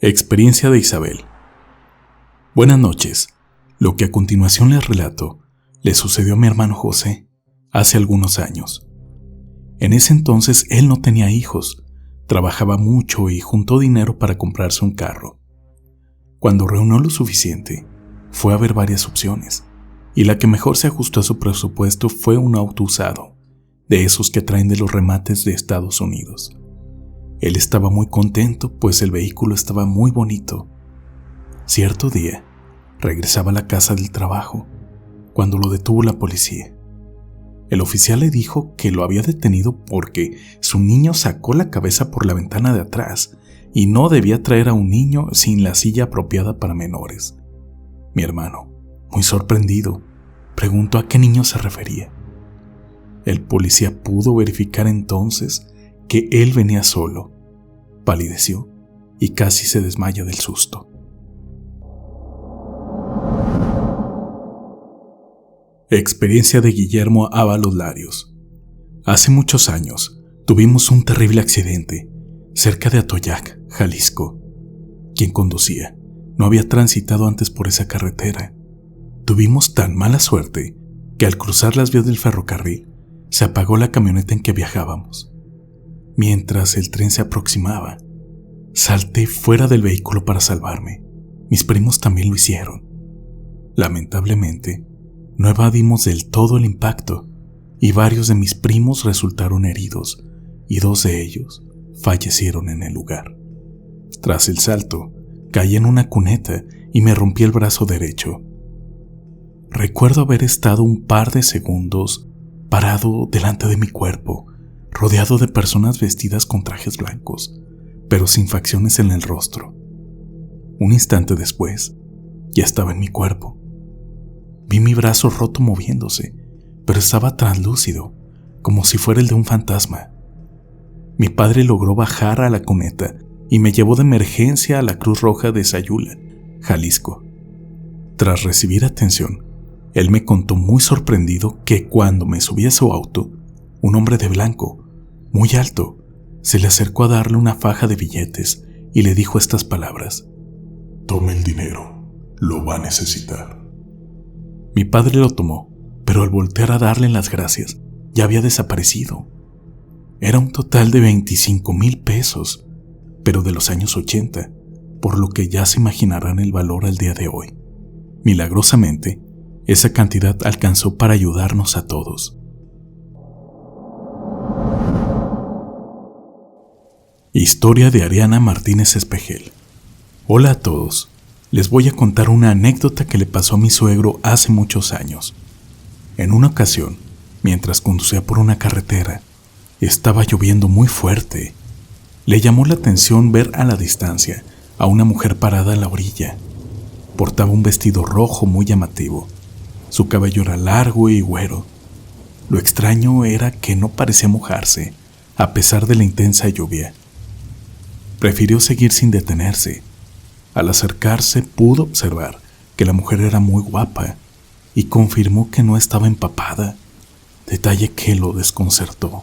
Experiencia de Isabel. Buenas noches. Lo que a continuación les relato le sucedió a mi hermano José hace algunos años. En ese entonces él no tenía hijos, trabajaba mucho y juntó dinero para comprarse un carro. Cuando reunió lo suficiente, fue a ver varias opciones, y la que mejor se ajustó a su presupuesto fue un auto usado, de esos que traen de los remates de Estados Unidos. Él estaba muy contento, pues el vehículo estaba muy bonito. Cierto día, regresaba a la casa del trabajo, cuando lo detuvo la policía. El oficial le dijo que lo había detenido porque su niño sacó la cabeza por la ventana de atrás y no debía traer a un niño sin la silla apropiada para menores. Mi hermano, muy sorprendido, preguntó a qué niño se refería. El policía pudo verificar entonces que él venía solo, palideció y casi se desmaya del susto. Experiencia de Guillermo Ábalos Larios. Hace muchos años tuvimos un terrible accidente cerca de Atoyac, Jalisco. Quien conducía no había transitado antes por esa carretera. Tuvimos tan mala suerte que al cruzar las vías del ferrocarril se apagó la camioneta en que viajábamos. Mientras el tren se aproximaba, salté fuera del vehículo para salvarme. Mis primos también lo hicieron. Lamentablemente, no evadimos del todo el impacto y varios de mis primos resultaron heridos y 2 de ellos fallecieron en el lugar. Tras el salto, caí en una cuneta y me rompí el brazo derecho. Recuerdo haber estado un par de segundos parado delante de mi cuerpo, rodeado de personas vestidas con trajes blancos, pero sin facciones en el rostro. Un instante después, ya estaba en mi cuerpo. Vi mi brazo roto moviéndose, pero estaba translúcido, como si fuera el de un fantasma. Mi padre logró bajar a la cuneta y me llevó de emergencia a la Cruz Roja de Sayula, Jalisco. Tras recibir atención, él me contó muy sorprendido que cuando me subí a su auto, un hombre de blanco, muy alto, se le acercó a darle una faja de billetes y le dijo estas palabras: «Tome el dinero, lo va a necesitar». Mi padre lo tomó, pero al voltear a darle las gracias, ya había desaparecido. Era un total de 25,000 pesos, pero de los años 80, por lo que ya se imaginarán el valor al día de hoy. Milagrosamente, esa cantidad alcanzó para ayudarnos a todos. Historia de Ariana Martínez Espejel. Hola a todos. Les voy a contar una anécdota que le pasó a mi suegro hace muchos años. En una ocasión, mientras conducía por una carretera, estaba lloviendo muy fuerte. Le llamó la atención ver a la distancia a una mujer parada a la orilla. Portaba un vestido rojo muy llamativo. Su cabello era largo y güero. Lo extraño era que no parecía mojarse, a pesar de la intensa lluvia. Prefirió seguir sin detenerse. Al acercarse pudo observar que la mujer era muy guapa y confirmó que no estaba empapada, detalle que lo desconcertó.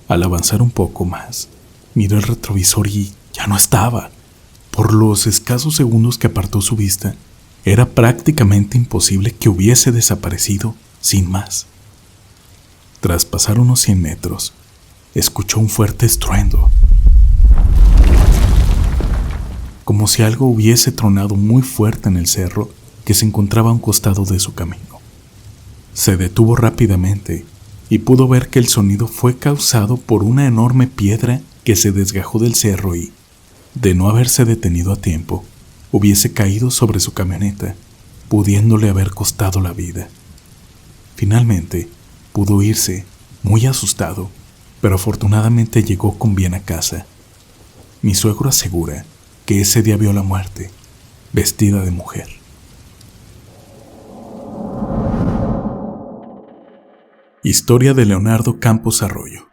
Al avanzar un poco más, miró el retrovisor y ya no estaba. Por los escasos segundos que apartó su vista, era prácticamente imposible que hubiese desaparecido sin más. Tras pasar unos 100 metros, escuchó un fuerte estruendo, como si algo hubiese tronado muy fuerte en el cerro que se encontraba a un costado de su camino. Se detuvo rápidamente y pudo ver que el sonido fue causado por una enorme piedra que se desgajó del cerro y, de no haberse detenido a tiempo, hubiese caído sobre su camioneta, pudiéndole haber costado la vida. Finalmente, pudo irse, muy asustado, pero afortunadamente llegó con bien a casa. Mi suegro asegura que ese día vio la muerte, vestida de mujer. Historia de Leonardo Campos Arroyo.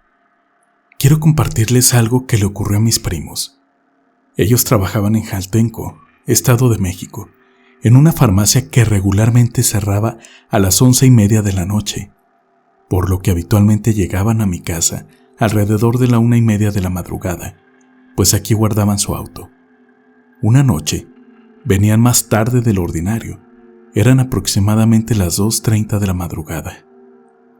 Quiero compartirles algo que le ocurrió a mis primos. Ellos trabajaban en Jaltenco, Estado de México, en una farmacia que regularmente cerraba a las 11:30 de la noche, por lo que habitualmente llegaban a mi casa alrededor de la 1:30 de la madrugada, pues aquí guardaban su auto. Una noche, venían más tarde de lo ordinario. Eran aproximadamente las 2:30 de la madrugada.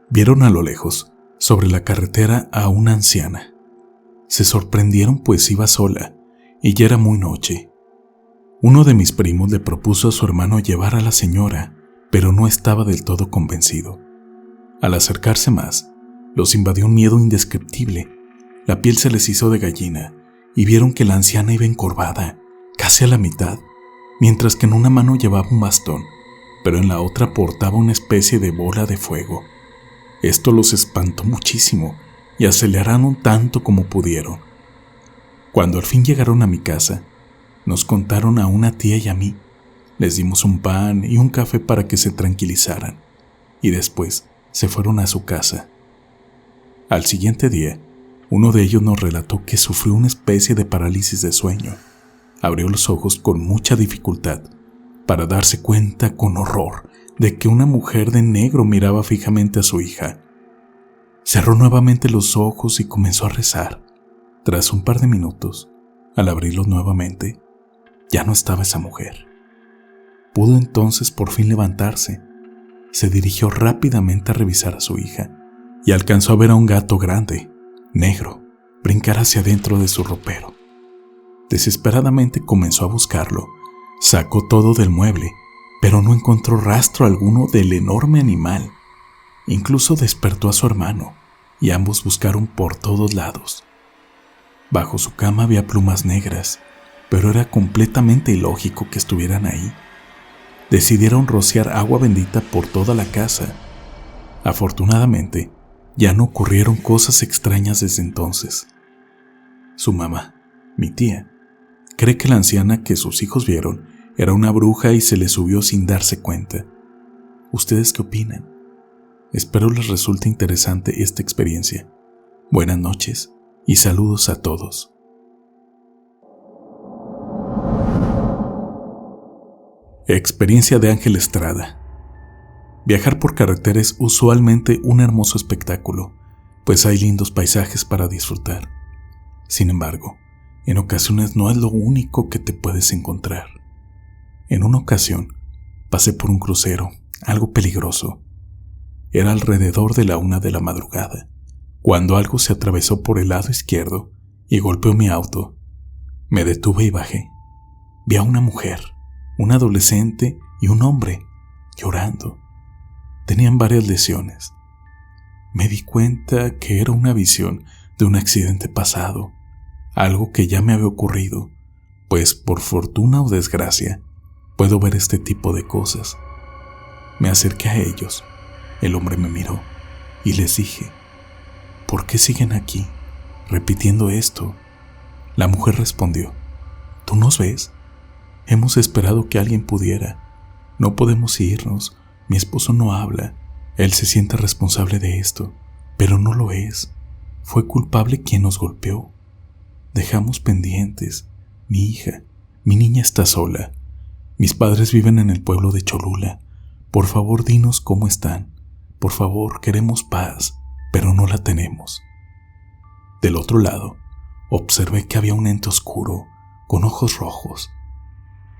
Vieron a lo lejos, sobre la carretera, a una anciana. Se sorprendieron pues iba sola y ya era muy noche. Uno de mis primos le propuso a su hermano llevar a la señora, pero no estaba del todo convencido. Al acercarse más, los invadió un miedo indescriptible. La piel se les hizo de gallina y vieron que la anciana iba encorvada, casi a la mitad, mientras que en una mano llevaba un bastón, pero en la otra portaba una especie de bola de fuego. Esto los espantó muchísimo y aceleraron tanto como pudieron. Cuando al fin llegaron a mi casa, nos contaron a una tía y a mí. Les dimos un pan y un café para que se tranquilizaran, y después se fueron a su casa. Al siguiente día, uno de ellos nos relató que sufrió una especie de parálisis de sueño. Abrió los ojos con mucha dificultad para darse cuenta con horror de que una mujer de negro miraba fijamente a su hija. Cerró nuevamente los ojos y comenzó a rezar. Tras un par de minutos, al abrirlos nuevamente, ya no estaba esa mujer. Pudo entonces por fin levantarse. Se dirigió rápidamente a revisar a su hija y alcanzó a ver a un gato grande, negro, brincar hacia adentro de su ropero. Desesperadamente comenzó a buscarlo. Sacó todo del mueble, pero no encontró rastro alguno del enorme animal. Incluso despertó a su hermano, y ambos buscaron por todos lados. Bajo su cama había plumas negras, pero era completamente ilógico que estuvieran ahí. Decidieron rociar agua bendita por toda la casa. Afortunadamente, ya no ocurrieron cosas extrañas desde entonces. Su mamá, mi tía, cree que la anciana que sus hijos vieron era una bruja y se le subió sin darse cuenta. ¿Ustedes qué opinan? Espero les resulte interesante esta experiencia. Buenas noches y saludos a todos. Experiencia de Ángel Estrada. Viajar por carretera es usualmente un hermoso espectáculo, pues hay lindos paisajes para disfrutar. Sin embargo, en ocasiones no es lo único que te puedes encontrar. En una ocasión, pasé por un crucero, algo peligroso. Era alrededor de la 1 de la madrugada, cuando algo se atravesó por el lado izquierdo y golpeó mi auto. Me detuve y bajé. Vi a una mujer, un adolescente y un hombre, llorando. Tenían varias lesiones. Me di cuenta que era una visión de un accidente pasado, algo que ya me había ocurrido, pues por fortuna o desgracia, puedo ver este tipo de cosas. Me acerqué a ellos. El hombre me miró y les dije, ¿por qué siguen aquí, repitiendo esto? La mujer respondió, ¿tú nos ves? Hemos esperado que alguien pudiera. No podemos irnos. Mi esposo no habla. Él se siente responsable de esto, pero no lo es. Fue culpable quien nos golpeó. Dejamos pendientes. Mi hija, mi niña está sola. Mis padres viven en el pueblo de Cholula. Por favor, dinos cómo están. Por favor, queremos paz, pero no la tenemos. Del otro lado, observé que había un ente oscuro, con ojos rojos.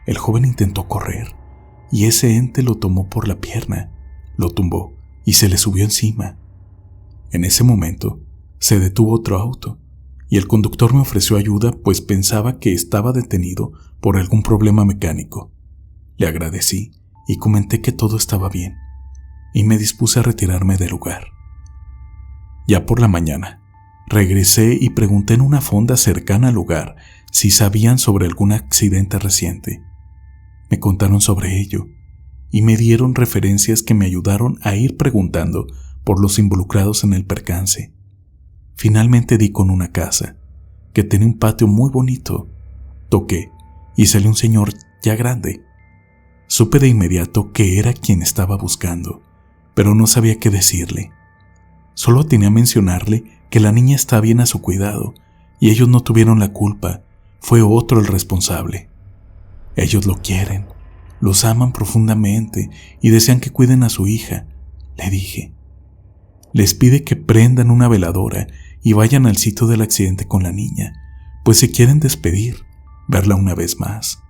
El joven intentó correr, y ese ente lo tomó por la pierna, lo tumbó y se le subió encima. En ese momento, se detuvo otro auto, y el conductor me ofreció ayuda pues pensaba que estaba detenido por algún problema mecánico. Le agradecí y comenté que todo estaba bien, y me dispuse a retirarme del lugar. Ya por la mañana, regresé y pregunté en una fonda cercana al lugar si sabían sobre algún accidente reciente. Me contaron sobre ello y me dieron referencias que me ayudaron a ir preguntando por los involucrados en el percance. Finalmente di con una casa que tenía un patio muy bonito. Toqué y salió un señor ya grande. Supe de inmediato que era quien estaba buscando, pero no sabía qué decirle. Solo atiné a mencionarle que la niña está bien a su cuidado y ellos no tuvieron la culpa, fue otro el responsable. Ellos lo quieren, los aman profundamente y desean que cuiden a su hija, le dije. Les pide que prendan una veladora y vayan al sitio del accidente con la niña, pues se quieren despedir, verla una vez más.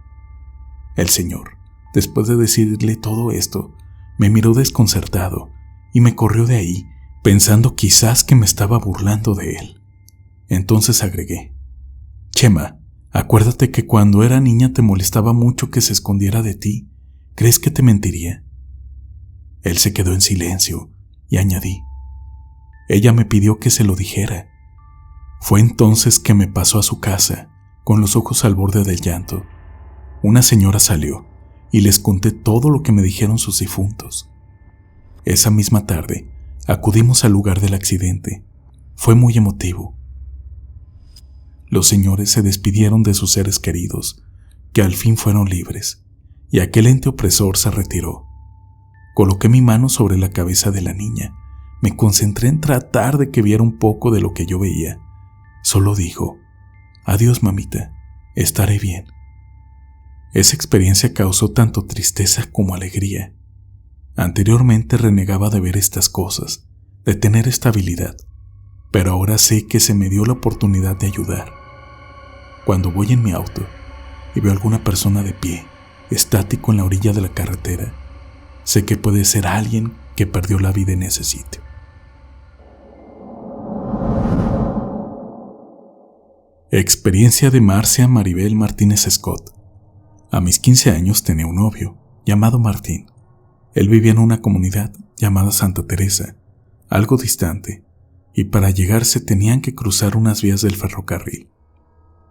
El señor, después de decirle todo esto, me miró desconcertado y me corrió de ahí, pensando quizás que me estaba burlando de él. Entonces agregué: Chema, acuérdate que cuando era niña te molestaba mucho que se escondiera de ti. ¿Crees que te mentiría? Él se quedó en silencio y añadí: ella me pidió que se lo dijera. Fue entonces que me pasó a su casa, con los ojos al borde del llanto. Una señora salió y les conté todo lo que me dijeron sus difuntos. Esa misma tarde acudimos al lugar del accidente. Fue muy emotivo. Los señores se despidieron de sus seres queridos, que al fin fueron libres, y aquel ente opresor se retiró. Coloqué mi mano sobre la cabeza de la niña. Me concentré en tratar de que viera un poco de lo que yo veía. Solo dijo: adiós, mamita, estaré bien. Esa experiencia causó tanto tristeza como alegría. Anteriormente renegaba de ver estas cosas, de tener estabilidad, pero ahora sé que se me dio la oportunidad de ayudar. Cuando voy en mi auto y veo a alguna persona de pie, estático en la orilla de la carretera, sé que puede ser alguien que perdió la vida en ese sitio. Experiencia de Marcia Maribel Martínez Scott. A mis 15 años tenía un novio, llamado Martín. Él vivía en una comunidad llamada Santa Teresa, algo distante, y para llegar se tenían que cruzar unas vías del ferrocarril.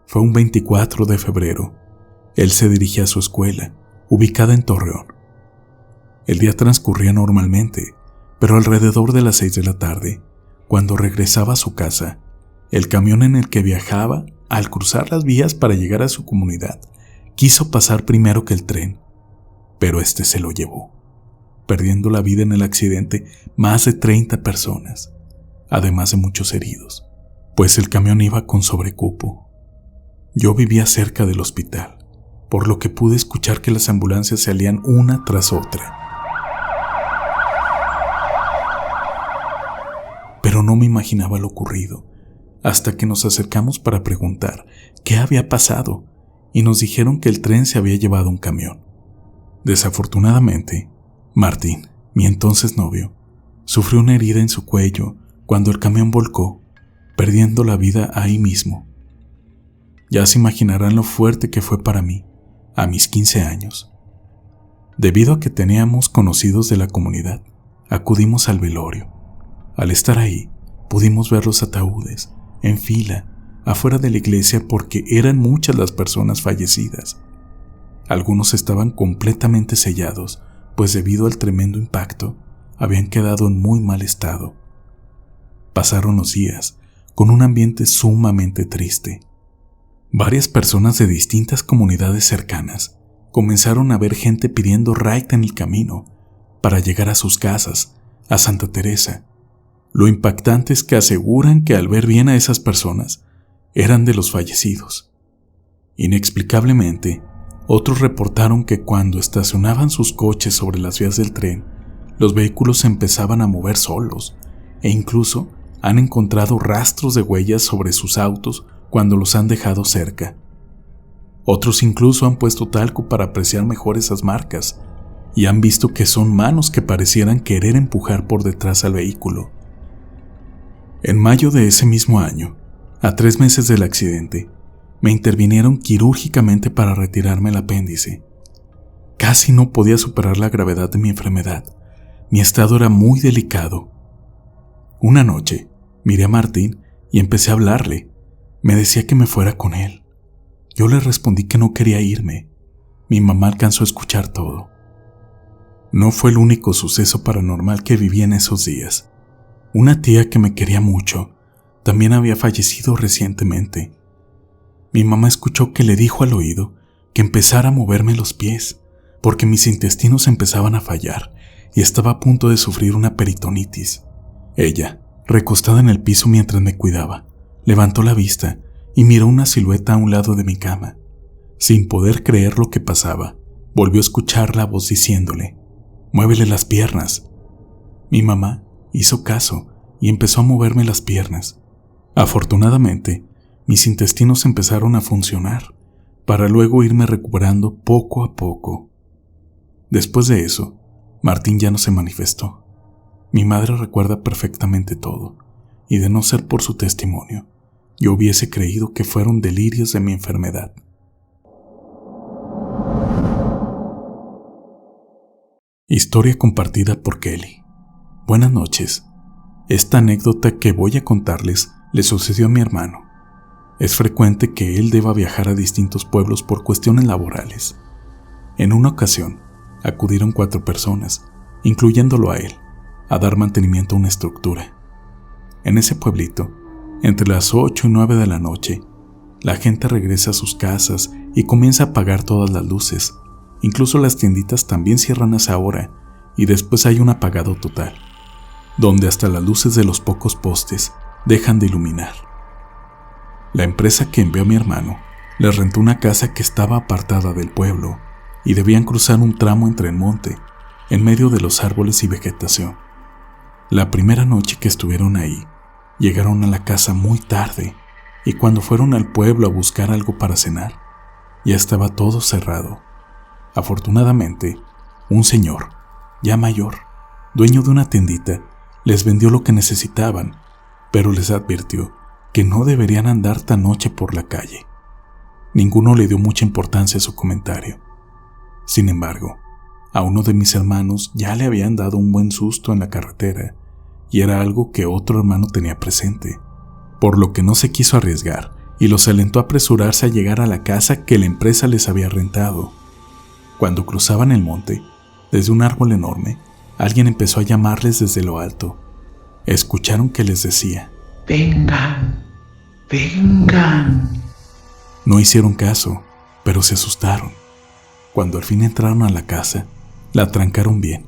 Fue un 24 de febrero. Él se dirigía a su escuela, ubicada en Torreón. El día transcurría normalmente, pero alrededor de las 6 de la tarde, cuando regresaba a su casa, el camión en el que viajaba, al cruzar las vías para llegar a su comunidad, quiso pasar primero que el tren, pero este se lo llevó, perdiendo la vida en el accidente más de 30 personas, además de muchos heridos, pues el camión iba con sobrecupo. Yo vivía cerca del hospital, por lo que pude escuchar que las ambulancias salían una tras otra. Pero no me imaginaba lo ocurrido, hasta que nos acercamos para preguntar qué había pasado, y nos dijeron que el tren se había llevado un camión. Desafortunadamente, Martín, mi entonces novio, sufrió una herida en su cuello cuando el camión volcó, perdiendo la vida ahí mismo. Ya se imaginarán lo fuerte que fue para mí, a mis 15 años. Debido a que teníamos conocidos de la comunidad, acudimos al velorio. Al estar ahí, pudimos ver los ataúdes, en fila, afuera de la iglesia porque eran muchas las personas fallecidas. Algunos estaban completamente sellados, pues debido al tremendo impacto, habían quedado en muy mal estado. Pasaron los días, con un ambiente sumamente triste. Varias personas de distintas comunidades cercanas comenzaron a ver gente pidiendo raite en el camino para llegar a sus casas, a Santa Teresa. Lo impactante es que aseguran que al ver bien a esas personas, eran de los fallecidos. Inexplicablemente, otros reportaron que cuando estacionaban sus coches sobre las vías del tren, los vehículos se empezaban a mover solos, e incluso han encontrado rastros de huellas sobre sus autos cuando los han dejado cerca. Otros incluso han puesto talco para apreciar mejor esas marcas, y han visto que son manos que parecieran querer empujar por detrás al vehículo. En mayo de ese mismo año, a 3 meses del accidente, me intervinieron quirúrgicamente para retirarme el apéndice. Casi no podía superar la gravedad de mi enfermedad. Mi estado era muy delicado. Una noche, miré a Martín y empecé a hablarle. Me decía que me fuera con él. Yo le respondí que no quería irme. Mi mamá alcanzó a escuchar todo. No fue el único suceso paranormal que viví en esos días. Una tía que me quería mucho también había fallecido recientemente. Mi mamá escuchó que le dijo al oído que empezara a moverme los pies, porque mis intestinos empezaban a fallar y estaba a punto de sufrir una peritonitis. Ella, recostada en el piso mientras me cuidaba, levantó la vista y miró una silueta a un lado de mi cama. Sin poder creer lo que pasaba, volvió a escuchar la voz diciéndole: «Muévele las piernas». Mi mamá hizo caso y empezó a moverme las piernas. Afortunadamente, mis intestinos empezaron a funcionar, para luego irme recuperando poco a poco. Después de eso, Martín ya no se manifestó. Mi madre recuerda perfectamente todo, y de no ser por su testimonio, yo hubiese creído que fueron delirios de mi enfermedad. Historia compartida por Kelly. Buenas noches. Esta anécdota que voy a contarles le sucedió a mi hermano. Es frecuente que él deba viajar a distintos pueblos por cuestiones laborales. En una ocasión, acudieron 4 personas, incluyéndolo a él, a dar mantenimiento a una estructura. En ese pueblito, entre las 8 y 9 de la noche, la gente regresa a sus casas y comienza a apagar todas las luces. Incluso las tienditas también cierran a esa hora y después hay un apagado total, donde hasta las luces de los pocos postes dejan de iluminar. La empresa que envió a mi hermano les rentó una casa que estaba apartada del pueblo y debían cruzar un tramo entre el monte, en medio de los árboles y vegetación. La primera noche que estuvieron ahí, llegaron a la casa muy tarde y cuando fueron al pueblo a buscar algo para cenar, ya estaba todo cerrado. Afortunadamente, un señor, ya mayor, dueño de una tiendita, les vendió lo que necesitaban, pero les advirtió que no deberían andar tan noche por la calle. Ninguno le dio mucha importancia a su comentario. Sin embargo, a uno de mis hermanos ya le habían dado un buen susto en la carretera, y era algo que otro hermano tenía presente, por lo que no se quiso arriesgar y los alentó a apresurarse a llegar a la casa que la empresa les había rentado. Cuando cruzaban el monte, desde un árbol enorme, alguien empezó a llamarles desde lo alto. Escucharon que les decía: ¡Vengan! ¡Vengan! No hicieron caso, pero se asustaron. Cuando al fin entraron a la casa, la trancaron bien.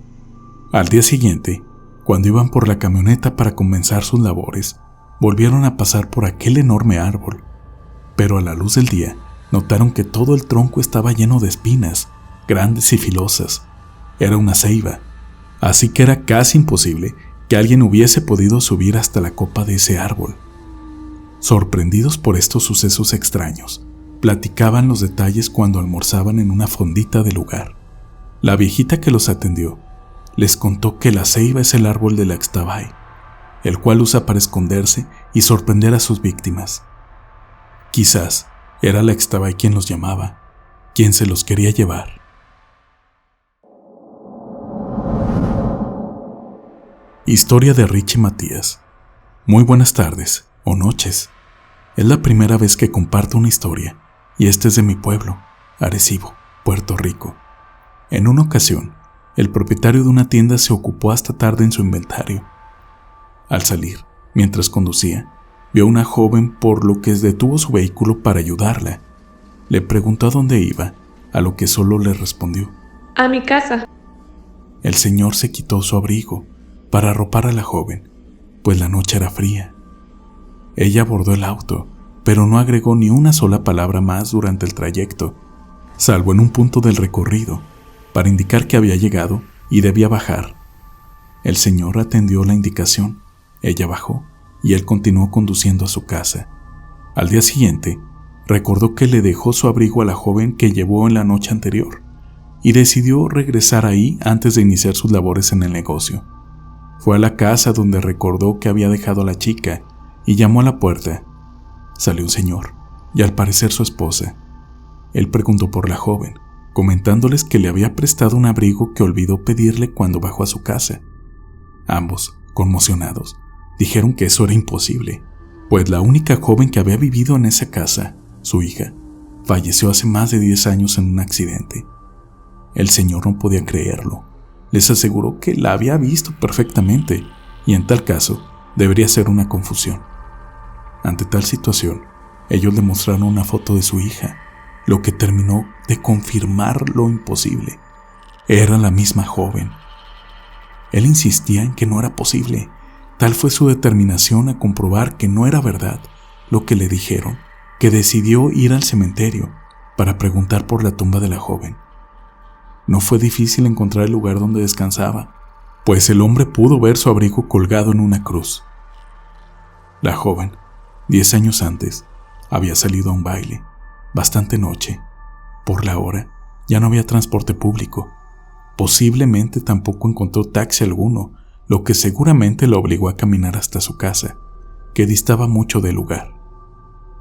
Al día siguiente, cuando iban por la camioneta para comenzar sus labores, volvieron a pasar por aquel enorme árbol, pero a la luz del día notaron que todo el tronco estaba lleno de espinas, grandes y filosas. Era una ceiba, así que era casi imposible que alguien hubiese podido subir hasta la copa de ese árbol. Sorprendidos por estos sucesos extraños, platicaban los detalles cuando almorzaban en una fondita del lugar. La viejita que los atendió les contó que la ceiba es el árbol de la Ixtabay, el cual usa para esconderse y sorprender a sus víctimas. Quizás era la Ixtabay quien los llamaba, quien se los quería llevar. Historia de Richie Matías. Muy buenas tardes o noches. Es la primera vez que comparto una historia y este es de mi pueblo, Arecibo, Puerto Rico. En una ocasión, el propietario de una tienda se ocupó hasta tarde en su inventario. Al salir, mientras conducía, vio a una joven por lo que detuvo su vehículo para ayudarla. Le preguntó a dónde iba, a lo que solo le respondió: a mi casa. El señor se quitó su abrigo para arropar a la joven, pues la noche era fría. Ella abordó el auto, pero no agregó ni una sola palabra más durante el trayecto, salvo en un punto del recorrido, para indicar que había llegado y debía bajar. El señor atendió la indicación, ella bajó y él continuó conduciendo a su casa. Al día siguiente, recordó que le dejó su abrigo a la joven que llevó en la noche anterior y decidió regresar ahí antes de iniciar sus labores en el negocio. Fue a la casa donde recordó que había dejado a la chica y llamó a la puerta. Salió un señor, y al parecer su esposa. Él preguntó por la joven, comentándoles que le había prestado un abrigo que olvidó pedirle cuando bajó a su casa. Ambos, conmocionados, dijeron que eso era imposible, pues la única joven que había vivido en esa casa, su hija, falleció hace más de 10 años en un accidente. El señor no podía creerlo. Les aseguró que la había visto perfectamente y en tal caso debería ser una confusión. Ante tal situación, ellos le mostraron una foto de su hija, lo que terminó de confirmar lo imposible. Era la misma joven. Él insistía en que no era posible. Tal fue su determinación a comprobar que no era verdad lo que le dijeron, que decidió ir al cementerio para preguntar por la tumba de la joven. No fue difícil encontrar el lugar donde descansaba, pues el hombre pudo ver su abrigo colgado en una cruz. La joven, 10 años antes, había salido a un baile, bastante noche, Por la hora, ya no había transporte público. Posiblemente tampoco encontró taxi alguno, lo que seguramente lo obligó a caminar hasta su casa, que distaba mucho del lugar.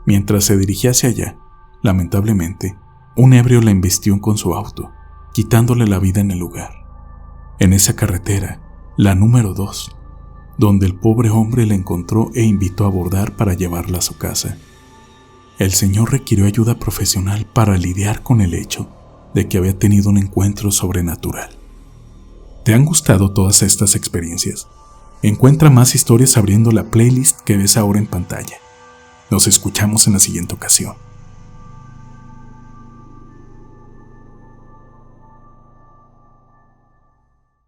Mientras se dirigía hacia allá, lamentablemente, un ebrio la embistió con su auto, quitándole la vida en el lugar. En esa carretera, la número 2, donde el pobre hombre la encontró e invitó a abordar para llevarla a su casa. El señor requirió ayuda profesional para lidiar con el hecho de que había tenido un encuentro sobrenatural. ¿Te han gustado todas estas experiencias? Encuentra más historias abriendo la playlist que ves ahora en pantalla. Nos escuchamos en la siguiente ocasión.